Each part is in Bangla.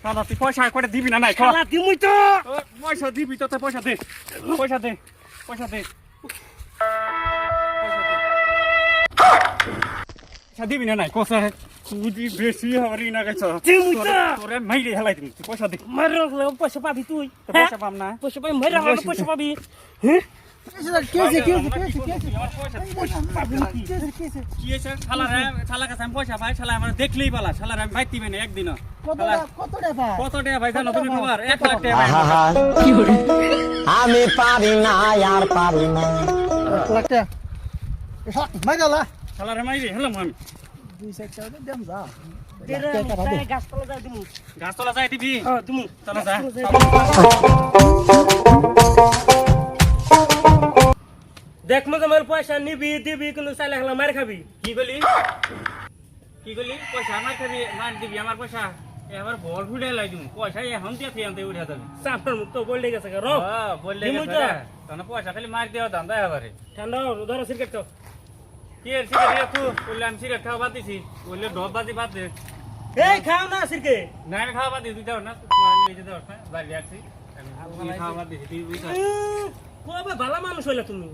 শালা তুই পয়সা কয়টা দিবি না নাই শালা দিমুই তো পয়সা দিবি তো পয়সা দে পয়সা দে পয়সা দে পয়সা দিবি না নাই কসা তুই বেশি হরি না গেছ দিমুই তো তোরে মাইরে হেলাই দিবি তুই পয়সা দে মারলে পয়সা পাবি তুই পয়সা পাম না পয়সা পাবি মাইরা হলে পয়সা পাবি হ্যাঁ দেখলেই পালা শালার আমি ভাই দিবেন একদিন কত টাকা ভাই জানো তুমি খবর 1 লাখ টাকা আমি পারি না আর পারি না শালার মাইরে হলাম আমি গাছতলা যাই দিমু গাছতলা যাই দিবি দিমু চলো যা দেখ মজা মার পয়সা নিবি দিবি কিন্তু চাইলে হলা মার খাবি কি বলি পয়সা আমার খাবি মার দিবি আমার পয়সা এবার বল ফুটে লাই দিমু পয়সা এখন দিয়ে ফিয়ান্তে উঠে যাবে চাপের মুখ তো বললে গেছে র বললে গেছে তাহলে পয়সা খালি মার দেওয়া দাম দেয় এবারে ঠান্ডা ধরো সিগারেট তো কি এর সিগারেট তুই বললে আমি সিগারেট খাওয়া বাদ দিছি বললে ডব বাজি বাদ দে এই খাও না সিরকে না আমি খাওয়া বাদ দিছি তুই দাও না নিজে দাও না বাড়ি আসছি আমি খাওয়া বাদ দিছি তুই বুঝছ কবে ভালো মানুষ হইলা তুমি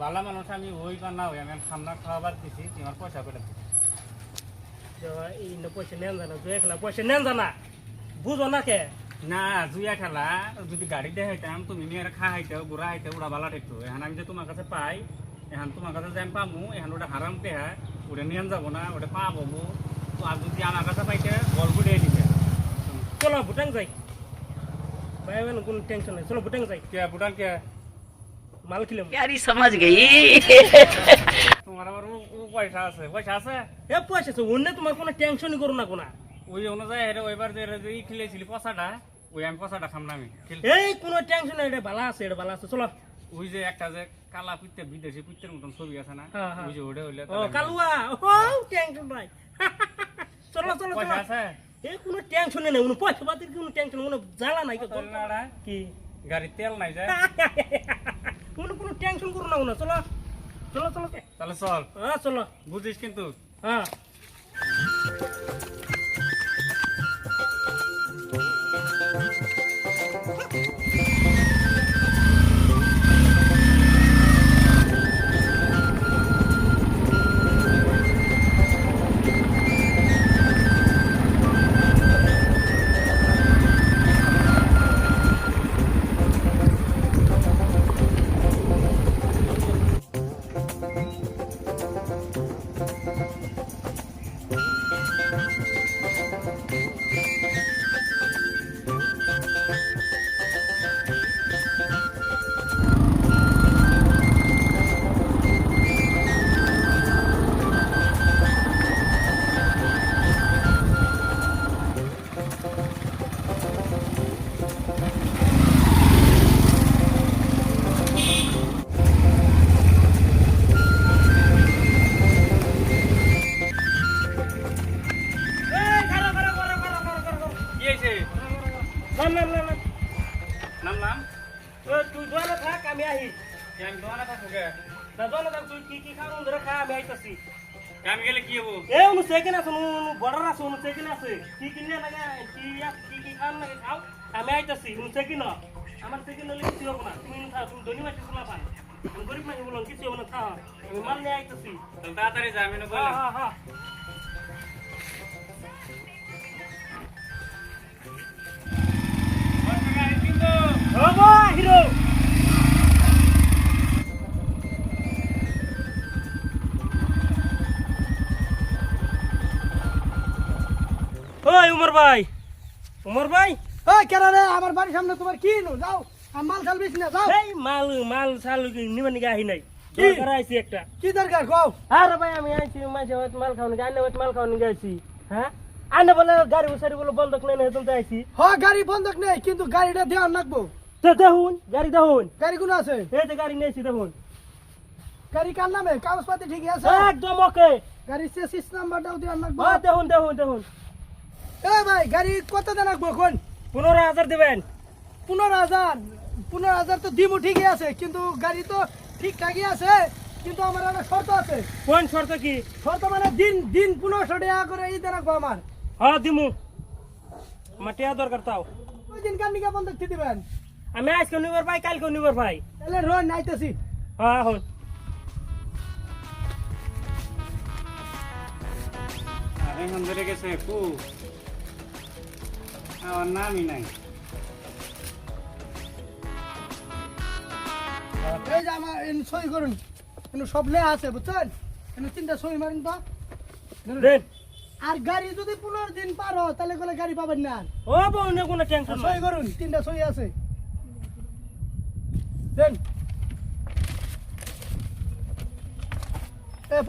বালা মানুষ আমি ওই বা না হই আমি খামনা খাওয়া বাদ দিছি তোমার পয়সা করে এই না পয়সা নেন জানা তুই একলা পয়সা নেন জানা বুঝো না কে না জুয়া খেলা যদি গাড়ি দিয়ে হইতাম তুমি নিয়ে খা হাইতাও বুড়া হাইতাও উড়া বালা ঠেকতো এখন আমি যে তোমার কাছে পাই এখন তোমার কাছে যে আমি পামু এখন ওটা হারাম টেহা ওটা নিয়ে যাবো না ওটা পাবো তো আর যদি আমার কাছে পাইতে গল্প দিয়ে দিতে চলো ভুটান যাই ভাই কোনো টেনশন নাই চলো ভুটান যাই কে ভুটান কে মাল খিলাম यारी समझ गई তোমার আবার পয়সা আছে পয়সা আছে এ পয়সা আছে অন্য তোমার কোনো টেনশনই করো না কোনা ওই অনুযায়ী ওইবার যে ই খেলেছিলি পয়সাটা ওই আমি পয়সাটা খাম না আমি এই কোনো টেনশন নাই এটা ভালো আছে চলো ওই যে একটা যে কালা পিত্তে বিদেশি পিত্তের মতন ছবি আছে না ওই যে ওটা হইলে ও কালুয়া ও টেনশন নাই চলো পয়সা আছে এই কোনো টেনশন নাই কোনো পয়সা পাতির কোনো টেনশন কোনো জ্বালা নাই কি গাড়ি তেল নাই যায় কোনো টেনশন করো না চলো তাহলে চল চলো বুঝিস কিন্তু হ্যাঁ নাম তুই দোয়ালে থাক আমি আহি আমি দোকানে থাকবো কে দোয়ালে থাক তুই কি খাও ধরে খা আমি আইতাছি আমি গেলে কি হবো এ উনি সেকেন্ড আছে বর্ডার আছে উনি সেকেন্ড আছে কি কিনে লাগে কি খান লাগে খাও আমি আইতাছি উনি সেকেন্ড আমার সেকেন্ড হলে কিছু হবো না তুমি ধনী মাসে শোনা পান গরিব মাসে বলুন কিছু হবো না খাও আমি মাল নিয়ে আইতাছি তাড়াতাড়ি যা আমি না বললাম হ্যাঁ হিরো ওই উমর ভাই ওই কেরা রে আমার বাড়ির সামনে তোমার কি নো যাও আমি মাল চাল বেশি না যাও এই মাল চাল নিবে নিকে আহি নাই দরকার আইছি একটা কি দরকার কও আরে ভাই আমি আইছি মাঝে মাল খাওনি গানে মাল খাওনি গেছি হ্যাঁ আনে বলে গাড়ি উসারি বলে বন্ধক নেই হেতন তো আইছি হ গাড়ি বন্ধক নেই কিন্তু গাড়িটা দেওয়ার লাগবো তো দেখুন গাড়ি গাড়ি কোন আছে এই যে গাড়ি নেছি দেখুন গাড়ি কার নামে কাগজপাতি ঠিকই আছে একদম ওকে গাড়ি চেসিস নাম্বারটাও দেওয়ার লাগবো দেখুন এ ভাই গাড়ি কত দেন লাগবো কোন 15,000 দিবেন 15,000 তো দিমু ঠিকই আছে কিন্তু গাড়ি তো ঠিকঠাকই আছে কিন্তু আমার একটা শর্ত আছে কোন শর্ত কি শর্ত মানে দিন 1500 টাকা করে এই দেন লাগবো আমার হ্যাঁ দিমু আমার টিয়া দরকার তাও ওই দিন কাম নিকা বন্ধ দিবেন আমি আজকে নিবার ভাই কালকে নিবার ভাই তাহলে রোজ নাইতেছি হ্যাঁ হন এখন ধরে গেছে কু আমার নামই নাই এই যে আমার সই করুন কিন্তু সব লে আছে বুঝছেন কিন্তু 3টা সই মারেন তো দেন আর গাড়ি যদি 15 দিন পার হয় তাহলে কোলে গাড়ি পাবেন না ও বউনে কোনো টেনশন সই করুন 3টা সই আছে দেন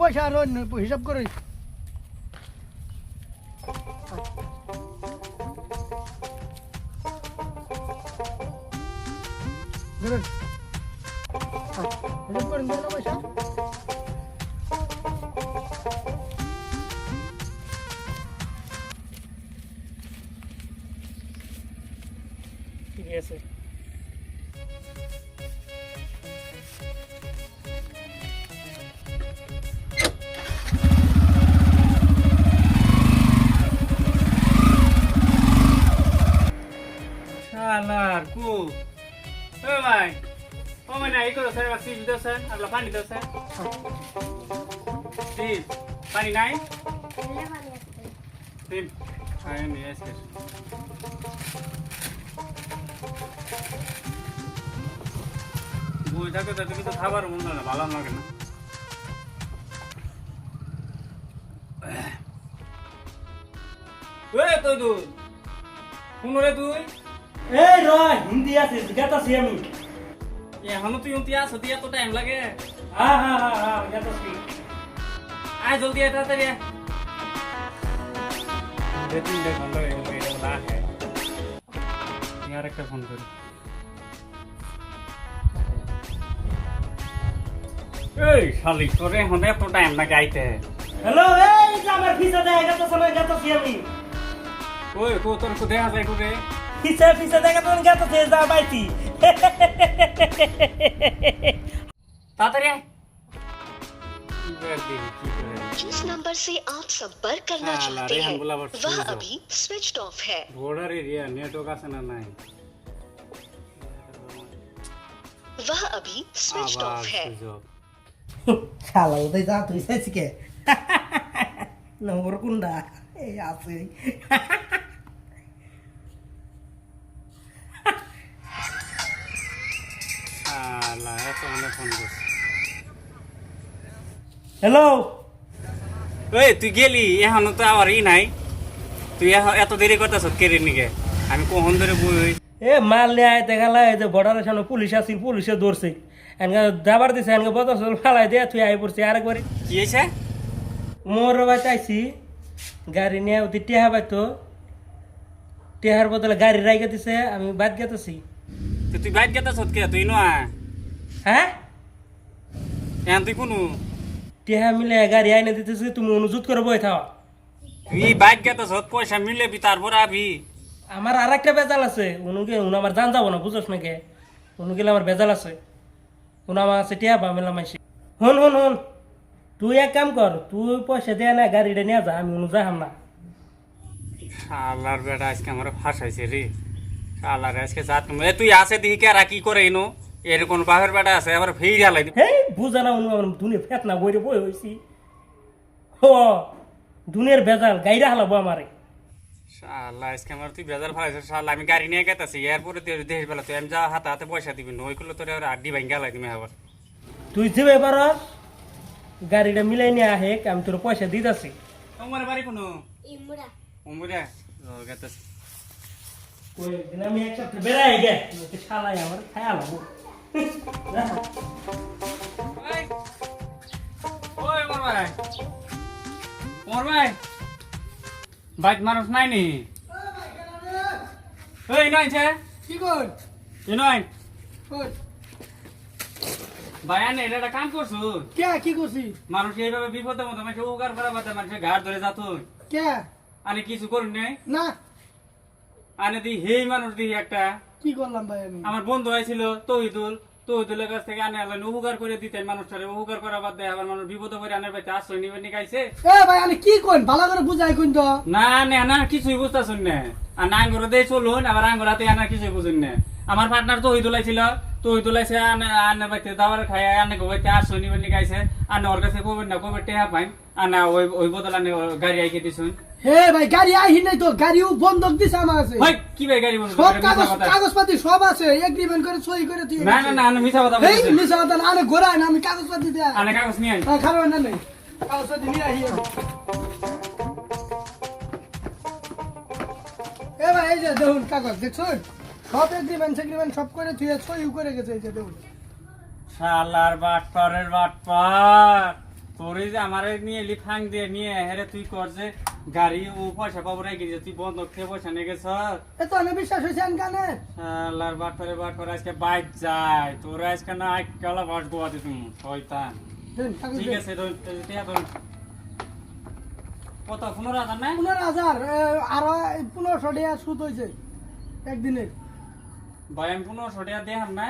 পয়সা আর হিসাব করে দেবেন হিসাব করেন দেন পয়সা ঠিক আছে শালার কু ও ভাই ও মানে এই করো স্যার বাসি দিতে স্যার আপলা পানি দাও স্যার প্লিজ পানি নাই দিন আয় নিয়ে এসে বই থাকে তাতে কিন্তু খাবার মন না ভালো লাগে না ওরে তুই তুই কোন রে তুই এই রয় হিন্দি আছে গাতাছি আমি এখনো তুই উন্তি আছো তুই এত টাইম লাগে হ্যাঁ হ্যাঁ হ্যাঁ হ্যাঁ গাতাছি আয় জলদি আয় তাড়াতাড়ি আয় তিনটে ঘন্টা হয়ে গেল এটা বলা আছে আর একটা ফোন করি এই শালি তোরে এখন এত টাইম না গাইতে হ্যালো এই যে আমার ভিসা দেয় গাতাছি আমি ওই কো তোর কো দেখা যায় করে ভিসা দেখা তো গাতাছি যা বাইতি তাড়াতাড়ি আয় কি করে দিবি কি করে जिस नंबर से आप संपर्क करना हाँ, चाहते रेहान हैं बुलावर वह सुन जाओ। अभी स्विच ऑफ है বর্ডার এরিয়া নেটওয়ার্ক আছে না নাই वह अभी स्विच আবার ऑफ है সুযোগ শালা ওদের যা তুই সেচকে নম্বর কোনটা এই আছে শালা এত অনেক ফোন করছে হ্যালো এই তুই গেলি এখনো তো আবার নাই তুই এত দেরি করতেছ কেড়ে নিকে আমি কখন ধরে বই এ মাল নিয়ে আইতে গেলা এই যে বর্ডারের সামনে পুলিশ আসছিল পুলিশে ধরছে এনকে যাবার দিছে এনকে বদল ফালাই দিয়ে তুই আই পড়ছি আরেকবার কি হয়েছে মোর বাড়িতে আইছি গাড়ি নিয়ে ওদের টেহা পাইতো টেহার বদলে গাড়ি রাইগে দিছে আমি বাদ গেতেছি তো তুই বাইক গেতে সৎকে তুই নয় হ্যাঁ এখন তুই কোনো টেহা মিলে গাড়ি আইনে দিতেছি তুমি অনুযুত করে বই থাও তুই বাইক গেতে সৎ পয়সা মিলেবি তারপর আবি আমার আর একটা বেজাল আছে উনুকে উনি আমার জান যাবো না বুঝোস নাকি উনু গেলে আমার বেজাল আছে উনি আমার আছে টিয়া পা মেলাম আইসি হন হন হন তুই এক কাম কর তুই পয়সা দেয়া না গাড়িটা নিয়ে যা আমি উনু যাহাম না শালার বেটা আজকে আমার ফাঁসাইছে রে শালার আজকে জাত তুই আসে দিহি কে আর কি করে এনো এর কোন বাপের বেটা আছে আবার ফেই হালাই দি হেই বুঝা না উনু আমার দুনিয়া ফেত না বইরে বই হয়েছি ও দুনিয়ার বেজাল গাইরা হালাবো আমারে শালা আজকে আমার তুই বেজার ফালাইছিস শালা আমি গাড়ি নিয়ে গেতেছি এরপরে তুই দেশ বেলা তুই আমি যা হাতে হাতে পয়সা দিবি নই করলে তোর আড্ডি ভাঙ্গা হালাই দিবি আবার তুই যে এবার গাড়িটা মিলাই নিয়ে আহে আমি তোর পয়সা দিতেছি তোমার বাড়ি কোনো উমরা গেতেছি ওই দিন আমি এক সপ্তাহ বেড়াই গে শালাই আমার খায়া লাগবো ওই ওমর ভাই ওমর ভাই বাইক মানুষ নাই নি ওই নয় ছে কি কর এ নয় কর ভাই আনে এটা কাম করছো কে কি করছি মানুষ এইভাবে বিপদের মতো মানুষ উগার করা বাদে মানুষের ঘাট ধরে যাত কে আনে কিছু করুন নাই না আনে দি হেই মানুষ দিই একটা কি করলাম ভাই আমি আমার বন্ধু হয়েছিল তহিদুল তো ওদের কাছ থেকে আনে আলেন উপকার করে দিতেন মানুষটারে, উপকার করা বাদ দেয় আবার মানুষ বিপদ করে আনের পাইতে আশ্রয় নিবেন গাইছে। এ ভাই আমি কি কইন ভালো করে বুঝাই কইন তো। না না না কিছুই বুঝতেছুন না, আর না আঙ্গুর দিয়ে চলুন আবার আঙ্গুরাতে আনার কিছুই বুঝুন না। আমার পার্টনার তো ওই দোলাইছিল, তো ওই দোলাইছে আনের পাইতে দাবার খাই আনে পাইতে আশ্রয় নিবেন গাইছে। আর ওর কাছে কবেন না কবে টেহা পাইন, আর না ওই বদল আনে গাড়ি আইকে দিছুন। হে ভাই গাড়ি আহি নাই তো, গাড়িও বন্ধক দিছে আমার আছে। ভাই কি ভাই গাড়ি বন্ধ সব কাগজপাতি সব আছে, এগ্রিমেন্ট করে সই করে তুই। না না না না মিছা কথা এই বলছেন। মিছা কথা না, আনে ঘোরায় না, আমি কাগজপাতি দেয়া আনে কাগজ নিয়ে আই। খারাপ না নাই কাগজপাতি নিয়ে আহি। এ ভাই এই যে দেখুন কাগজ দেখছুন, সব এগ্রিমেন্ট সব করে তুই সই করে গেছে। এই যে দেখুন শালার বাটপারের বাটপার, তোরে যে আমারে নিয়ে লিফাং দিয়ে নিয়ে হেরে তুই কর যে গাড়ি ও পয়সা পাবো রেখে যে তুই বন্ধ খেয়ে পয়সা নিয়ে গেছ। এত না বিশ্বাস হয়েছে আনকানে। শালার বাটপারের বাটপার আজকে বাইক যায়, তোর আজকে না একলা বাস গোয়া দিত শয়তান। দেন কাগজ ঠিক আছে কত 15,000 না? 15,000 আরো 1500 টাকা সুদ হয়েছে একদিনের। ভাই আমি 1500 টাকা দেখাম না,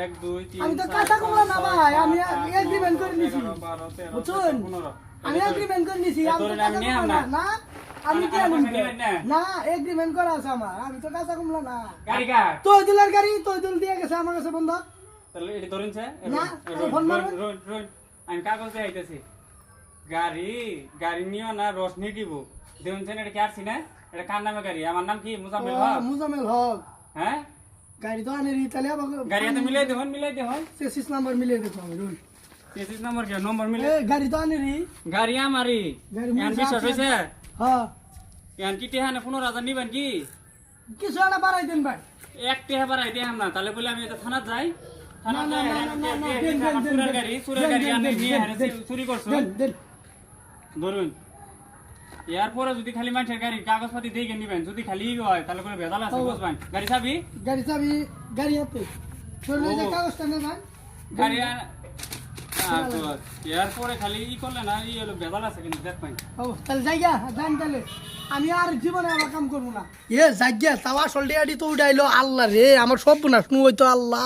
1 2 3 আমি তো কাঁচা কমলা না ভাই, আমি এগ্রিমেন্ট করে নিছি বুঝুন, আমি এগ্রিমেন্ট করে নিছি। আমি তো কাঁচা কমলা না, না আমি কি আনি না, এগ্রিমেন্ট করা আছে আমার, আমি তো কাঁচা কমলা না। গাড়ি কার তো দিলার গাড়ি তো দিল দিয়ে গেছে আমার কাছে বন্ধ। তাহলে এটা ধরুনছে না, ফোন মারো। আমি কাগজ দিয়ে আইতেছি। গাড়ি নিও না, রোশনি দিব দেখুনছেন। এটা কি আসছি না, এটা কার নামে গাড়ি? আমার নাম কি মুজাম্মেল হক। মুজাম্মেল হক। হ্যাঁ গাড়ি তো আনে তাহলে গাড়ি তো মিলাই দেখুন, মিলাই দেখুন 33 নাম্বার মিলিয়ে দেখো আমি রুল। 33 নম্বর কি নম্বর মিলে? এ গাড়ি তো আনে গাড়ি আমারই। গাড়ি এখন বিশ্বাস হয়েছে? হ্যাঁ এখন কি টেহানে 15,000 নিবেন কি? কিছু একটা বাড়াই দেন ভাই। এক টেহা বাড়াই দেখাম না, তাহলে বলে আমি এটা থানাত যাই। থানাত না, যাই, না, এখানে না, না, টেহা দেন, দিয়ে দেন, আমার দেন, চুরের দেন, গাড়ি দেন, আনে দেন, নিয়ে দেন, হারে দেন, চুরি করছো। দেন দেন ধরুন এরপরে যদি খালি মানুষের গাড়ির কাগজপাতি দিয়ে নিবেন, যদি খালি হয় তাহলে কোনো ভেজাল আছে বুঝবেন। গাড়ি চাবি গাড়ি চাবি গাড়ি হাতে চলে যে কাগজটা নে ভাই। গাড়ি এরপরে খালি করলে না হলো ভেজাল আছে কিন্তু দেখবেন। ও তাহলে যাইগা জান তাহলে আমি আর জীবনে আমার কাম করবো না। এ যাইগা তাও আসল ডিয়াডি তো উড়াইলো। আল্লাহ রে আমার সব না শুনো হইতো আল্লাহ।